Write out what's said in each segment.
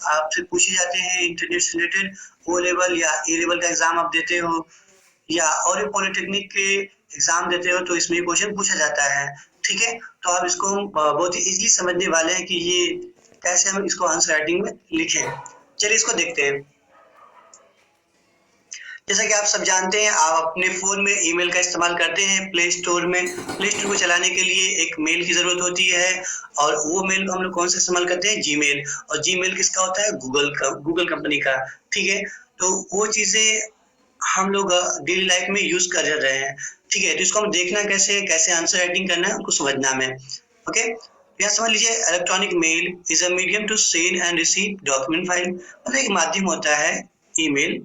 आपसे पूछे जाते हैं इंटरनेट से रिलेटेड, ओ लेवल या ए लेवल का एग्जाम आप देते हो या और भी पॉलिटेक्निक के एग्जाम देते हो तो इसमें क्वेश्चन पूछा जाता है। ठीक है, तो आप इसको बहुत ही इजीली समझने वाले हैं कि ये कैसे हम इसको आंसर राइटिंग में लिखें। चलिए इसको देखते हैं। जैसा कि आप सब जानते हैं, आप अपने फोन में ईमेल का इस्तेमाल करते हैं। प्ले स्टोर को चलाने के लिए एक मेल की जरूरत होती है और वो मेल को हम लोग कौन सा इस्तेमाल करते हैं? जीमेल। और जीमेल किसका होता है? गूगल कंपनी का। ठीक है, तो वो चीजें हम लोग डेली लाइफ में यूज कर रहे हैं। ठीक है, तो इसको हम देखना कैसे आंसर राइटिंग करना है, उनको समझना हमें। ओके, यहाँ समझ लीजिए, electronic mail is a medium to send and receive document file. मतलब एक माध्यम होता है ईमेल।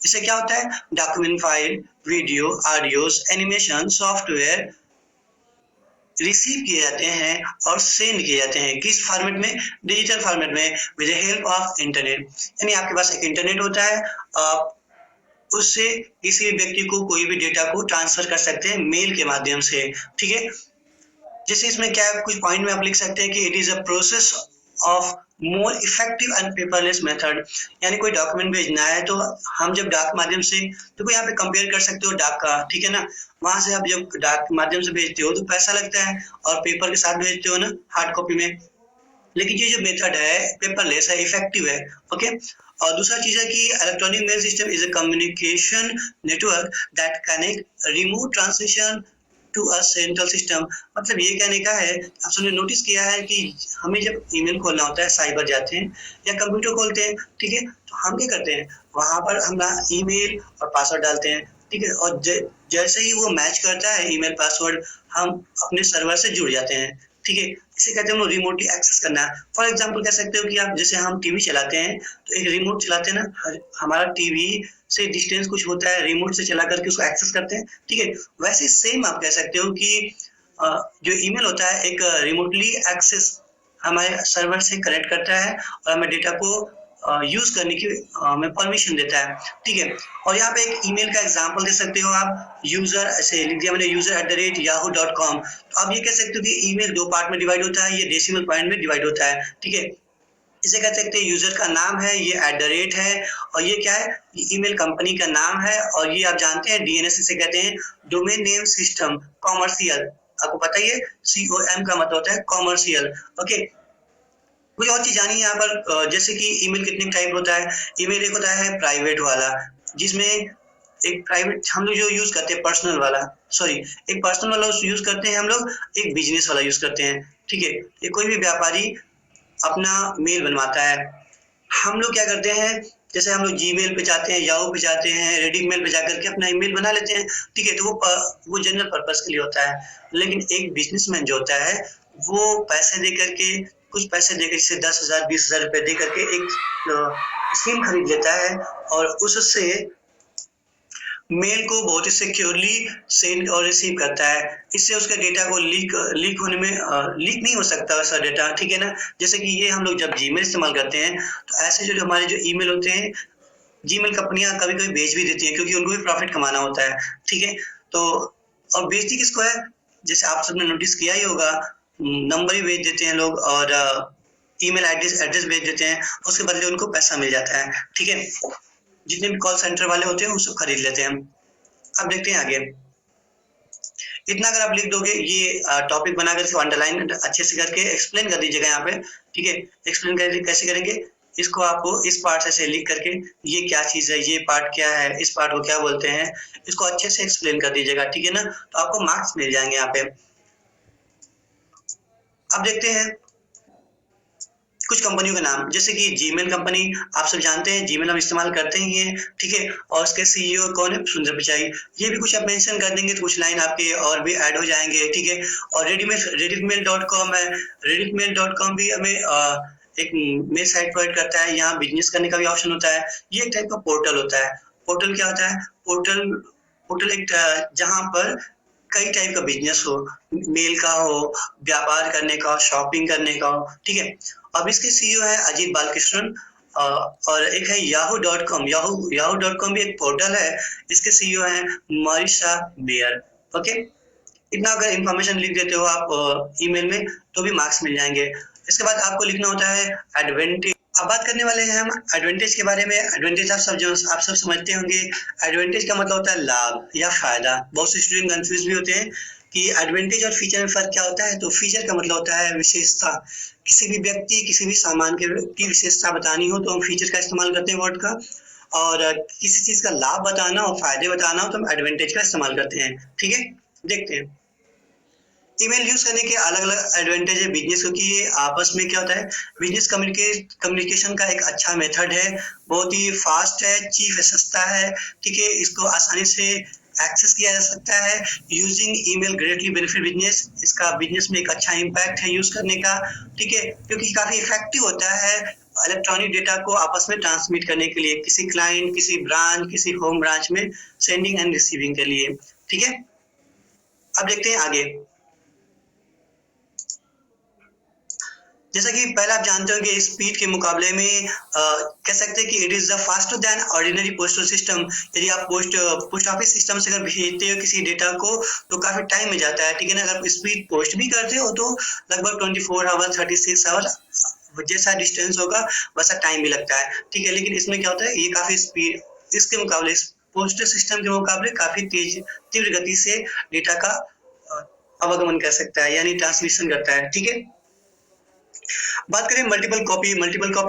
इससे क्या होता है? Document file, video, audios, animation, software receive किए जाते हैं और सेंड किए जाते हैं। किस फॉर्मेट में? डिजिटल फॉर्मेट में, with the help of internet. यानी आपके पास एक इंटरनेट होता है, आप उससे किसी व्यक्ति को कोई भी डेटा को ट्रांसफर कर सकते हैं मेल के माध्यम से। ठीक है, जैसे इसमें क्या है, कुछ पॉइंट में आप लिख सकते हैं कि it is a process of more effective and paperless method. यानी कोई डॉक्यूमेंट भेजना है तो हम जब डाक माध्यम से, तो यहाँ पे कंपेयर कर सकते हो डाक का। ठीक है ना, वहां से आप जब डाक माध्यम से भेजते हो तो पैसा लगता है और पेपर के साथ भेजते हो ना, हार्ड कॉपी में। लेकिन ये जो मेथड है पेपरलेस है, इफेक्टिव है। ओके, और दूसरा चीज है कि electronic mail system is a communication network that connect remote translation to a central system. मतलब ये कहने का है, आप सबने नोटिस किया है कि हमें जब ईमेल खोलना होता है, साइबर जाते हैं या कंप्यूटर खोलते हैं, ठीक है, तो हम क्या करते हैं, वहां पर हम ईमेल और पासवर्ड डालते हैं। ठीक है, और जैसे ही वो मैच करता है ईमेल पासवर्ड, हम अपने सर्वर से जुड़ जाते हैं। ठीक है, इसे कहते हैं रिमोटली एक्सेस करना। फॉर एग्जांपल कह सकते हो कि आप जैसे हम टीवी चलाते हैं तो एक रिमोट चलाते हैं ना, हमारा टीवी से डिस्टेंस कुछ होता है, रिमोट से चला करके उसको एक्सेस करते हैं। ठीक है, वैसे सेम आप कह सकते हो कि जो ईमेल होता है एक रिमोटली एक्सेस हमारे सर्वर से कनेक्ट करता है और हमें डेटा को यूज करने की हमें परमिशन देता है। ठीक है, और यहाँ पे एक ईमेल का एग्जांपल दे सकते हो आप, यूजर, ऐसे लिख दिया मैंने, user@yahoo.com। तो आप ये कह सकते हो कि ईमेल दो पार्ट में डिवाइड होता है, ये डेसिमल पॉइंट में डिवाइड होता है। ठीक है, इसे कह सकते हैं यूजर का नाम है, ये @ है, और ये क्या है, ये ईमेल कंपनी का नाम है, और ये आप जानते हैं डीएनएस इसे कहते हैं, डोमेन नेम सिस्टम कॉमर्शियल। आपको पता ही है, COM का मतलब होता है कॉमर्शियल। ओके, कोई और चीज जानिए यहाँ पर, जैसे कि ईमेल कितने टाइप होता है। ईमेल एक होता है प्राइवेट वाला, जिसमें एक प्राइवेट हम लोग जो यूज करते हैं, पर्सनल वाला, सॉरी, एक पर्सनल वाला यूज करते हैं हम लोग, एक बिजनेस वाला यूज करते हैं। ठीक है, ये कोई भी व्यापारी अपना मेल बनवाता है। हम लोग क्या करते हैं, जैसे हम लोग जीमेल पे जाते हैं, याहू पे जाते हैं, रेडिंग मेल पे जाकर के अपना ईमेल बना लेते हैं। ठीक है, तो वो जनरल पर्पस के लिए होता है। लेकिन एक बिजनेसमैन जो होता है, वो पैसे दे करके, कुछ पैसे देकर, जैसे 10,000 20,000 रुपए दे करके एक स्कीम खरीद लेता है और उससे मेल को बहुत ही सिक्योरली सेंड और रिसीव करता है। इससे उसके डेटा को लीक होने में लीक नहीं हो सकता वैसा डेटा। ठीक है ना, जैसे कि ये हम लोग जब जीमेल इस्तेमाल करते हैं तो ऐसे जो हमारे जो ईमेल होते हैं, जीमेल कंपनियां कभी कभी बेच भी देती हैं क्योंकि उनको भी प्रॉफिट कमाना होता है। ठीक है, तो और बेचती किसको है, जैसे आप सबने नोटिस किया ही होगा, नंबर ही बेच देते हैं लोग और ईमेल एड्रेस भेज देते हैं, उसके बदले उनको पैसा मिल जाता है। ठीक है, जितने भी कॉल सेंटर वाले होते हैं उसको खरीद लेते हैं। अब देखते हैं आगे। इतना अगर आप लिख दोगे, ये टॉपिक बना करके अंडरलाइन अच्छे से करके एक्सप्लेन कर दीजिएगा यहाँ पे। ठीक है, एक्सप्लेन करके कैसे करेंगे, इसको आपको इस पार्ट से लिख करके, ये क्या चीज है, ये पार्ट क्या है, इस पार्ट को क्या बोलते हैं, इसको अच्छे से एक्सप्लेन कर दीजिएगा। ठीक है ना, तो आपको मार्क्स मिल जाएंगे यहाँ पे। अब देखते हैं कुछ कंपनियों के नाम, जैसे कि जीमेल कंपनी, आप सब जानते हैं जीमेल हम इस्तेमाल करते ही हैं। ठीक है, और उसके सीईओ कौन है? सुंदर पिचाई। ये भी कुछ आप मेंशन कर देंगे तो कुछ लाइन आपके और भी ऐड हो जाएंगे। ठीक है, और redditmail.com है, redditmail.com भी हमें एक मेल साइट प्रोवाइड करता है, यहाँ बिजनेस करने का भी ऑप्शन होता है। ये एक टाइप का पोर्टल होता है। पोर्टल क्या होता है? पोर्टल पोर्टल एक जहाँ पर कई टाइप का बिजनेस हो, मेल का हो, व्यापार करने का हो, शॉपिंग करने का हो। ठीक है, अब इसके सीईओ है अजीत बालकृष्णन, और एक है yahoo.com। yahoo.com भी एक पोर्टल है, इसके सीईओ है मरीशा बेयर। ओके, इतना अगर इंफॉर्मेशन लिख देते हो आप ईमेल में तो भी मार्क्स मिल जाएंगे। इसके बाद आपको लिखना होता है एडवेंटेज अब बात करने वाले हैं हम एडवांटेज के बारे में। एडवांटेज आप सब समझते होंगे। एडवांटेज का मतलब होता है लाभ या फायदा। बहुत से स्टूडेंट कंफ्यूज भी होते हैं कि एडवांटेज और फीचर में फर्क क्या होता है। तो फीचर का मतलब होता है विशेषता। किसी भी व्यक्ति, किसी भी सामान की विशेषता बतानी हो तो हम फीचर का इस्तेमाल करते हैं वर्ड का। और किसी चीज का लाभ बताना और फायदे बताना हो तो हम एडवांटेज का इस्तेमाल करते हैं। ठीक है, देखते हैं। ईमेल यूज करने के अलग अलग एडवांटेज है बिजनेस, क्योंकि ये आपस में क्या होता है, बिजनेस कम्युनिकेशन का एक अच्छा मेथड है। बहुत ही फास्ट है, चीप है, सस्ता है। ठीक है, इसको आसानी से एक्सेस किया जा सकता है। Using email greatly benefit business. इसका बिजनेस में एक अच्छा इम्पैक्ट है यूज करने का। ठीक है, क्योंकि काफी इफेक्टिव होता है इलेक्ट्रॉनिक डेटा को आपस में ट्रांसमिट करने के लिए, किसी क्लाइंट, किसी ब्रांच, किसी होम ब्रांच में सेंडिंग एंड रिसीविंग के लिए। ठीक है, अब देखते हैं आगे। जैसा कि पहले आप जानते हो कि स्पीड के मुकाबले में कह सकते हैं कि it is the faster than ordinary postal system. यदि आप पोस्ट ऑफिस सिस्टम से अगर भेजते हो किसी डेटा को तो काफी टाइम में जाता है। ठीक है ना, अगर स्पीड पोस्ट भी करते हो तो लगभग 24 आवर, 36 आवर, जैसा डिस्टेंस होगा वैसा टाइम भी लगता है। ठीक है, लेकिन इसमें क्या होता है, ये काफी स्पीड, इसके मुकाबले, पोस्टल सिस्टम के मुकाबले काफी तीव्र गति से डेटा का आवागमन कर सकता है, यानी ट्रांसमिशन करता है। ठीक है, बात करें मल्टीपल कॉपी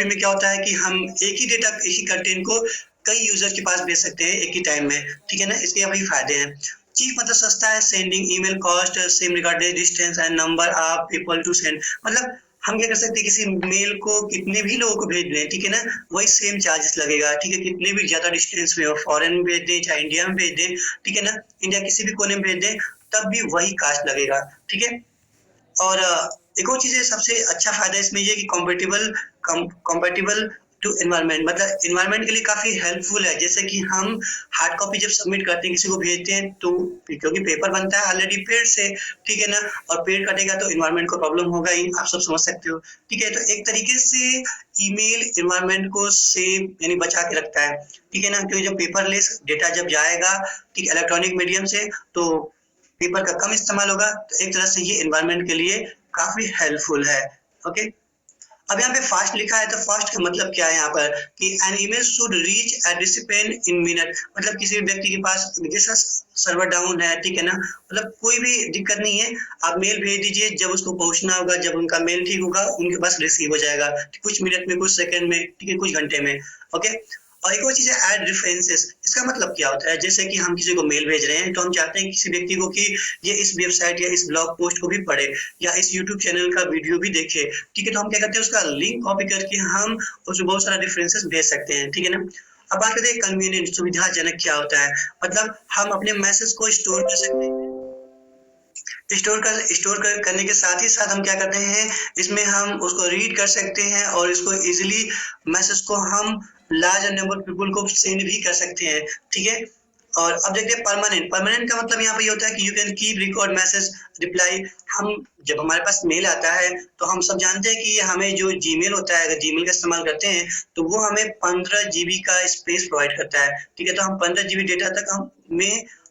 में क्या होता है कि हम एक ही डेटा, एक ही कंटेंट को कई यूजर के पास भेज सकते हैं एक ही टाइम में। ठीक है ना, इसके अभी फायदे हैं। चीप मतलब सस्ता है। Sending email cost same regarded distance and number of people to send. मतलब हम क्या कर सकते हैं, किसी मेल को कितने भी लोगों को भेज दें, ठीक है ना, वही सेम चार्जेस लगेगा। ठीक है, कितने भी ज्यादा डिस्टेंस में हो, फॉरेन में भेज दें चाहे इंडिया में भेज दें, ठीक है ना, इंडिया किसी भी कोने में भेज दें तब भी वही कास्ट लगेगा। ठीक है, और एक और चीज है, सबसे अच्छा फायदा इसमें ये कि कॉम्पेटिबल टू एनवायरमेंट, मतलब एनवायरमेंट के लिए काफी हेल्पफुल है। जैसे कि हम हार्ड कॉपी जब सबमिट करते हैं, किसी को भेजते हैं, तो क्योंकि पेपर बनता है ऑलरेडी पेड़ से, ठीक है ना, और पेड़ कटेगा तो एनवायरमेंट को प्रॉब्लम होगा ही, आप सब समझ सकते हो। ठीक है, तो एक तरीके से ईमेल एनवायरमेंट को सेव यानी बचा के रखता है। ठीक है ना, क्योंकि जब पेपरलेस डेटा जब जाएगा, ठीक, इलेक्ट्रॉनिक मीडियम से, तो पेपर का कम इस्तेमाल होगा। तो एक तरह से ये एनवायरनमेंट के लिए काफी हेल्पफुल है। ओके, अब यहाँ पे फास्ट लिखा है, तो फास्ट का मतलब क्या है यहाँ पर कि an email should reach a recipient in minute. मतलब किसी व्यक्ति के पास, जैसा सर्वर डाउन है, ठीक है ना, मतलब कोई भी दिक्कत नहीं है, आप मेल भेज दीजिए, जब उसको पहुंचना होगा, जब उनका मेल ठीक होगा, उनके पास रिसीव हो जाएगा, कुछ मिनट में, कुछ सेकंड में, ठीक है, कुछ घंटे में। ओके, और एक और चीज है ऐड रेफरेंसेस। इसका मतलब क्या होता है, जैसे कि हम किसी को मेल भेज रहे हैं तो हम चाहते हैं किसी व्यक्ति को कि ये इस वेबसाइट या इस ब्लॉग पोस्ट को भी पढ़े या इस यूट्यूब चैनल का वीडियो भी देखे। ठीक है, तो हम क्या करते हैं, उसका लिंक कॉपी करके हम उसमें बहुत सारा रेफरेंसेस भेज सकते हैं। ठीक है ना, अब बात करते हैं कन्वीनियंट, सुविधाजनक क्या होता है। मतलब हम अपने मैसेज को स्टोर कर सकते हैं। करने के साथ ही साथ हम क्या करते हैं, इसमें हम उसको रीड कर सकते हैं और इसको इजीली मैसेज को हम लार्ज नंबर पीपल को सेंड भी कर सकते हैं। ठीक है, और अब देखते हैं परमानेंट का मतलब यहाँ पे ये होता है कि you can keep record message reply. हम जब हमारे पास मेल आता है तो हम सब जानते हैं कि हमें जो जीमेल होता है, अगर जीमेल का इस्तेमाल करते हैं तो वो हमें 15 जीबी का स्पेस प्रोवाइड करता है। ठीक है, तो हम 15 जीबी डेटा तक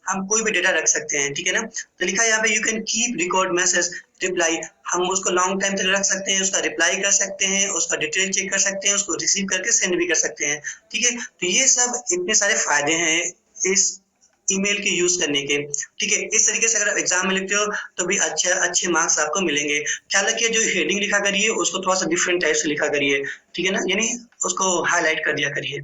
हम कोई भी डेटा रख सकते हैं। ठीक है ना, तो लिखा है यहाँ पे you can keep record message reply. हम उसको लॉन्ग टाइम तक रख सकते हैं, उसका रिप्लाई कर सकते हैं, उसका डिटेल चेक कर सकते हैं, उसको रिसीव करके सेंड भी कर सकते हैं। ठीक है, तो ये सब इतने सारे फायदे हैं इस ईमेल के यूज करने के। ठीक है, इस तरीके से अगर एग्जाम में लिखते हो तो भी अच्छे मार्क्स आपको मिलेंगे। ख्याल रखिए, जो हेडिंग लिखा करिए उसको थोड़ा सा डिफरेंट टाइप से लिखा करिए। ठीक है ना, यानी उसको हाईलाइट कर दिया करिए।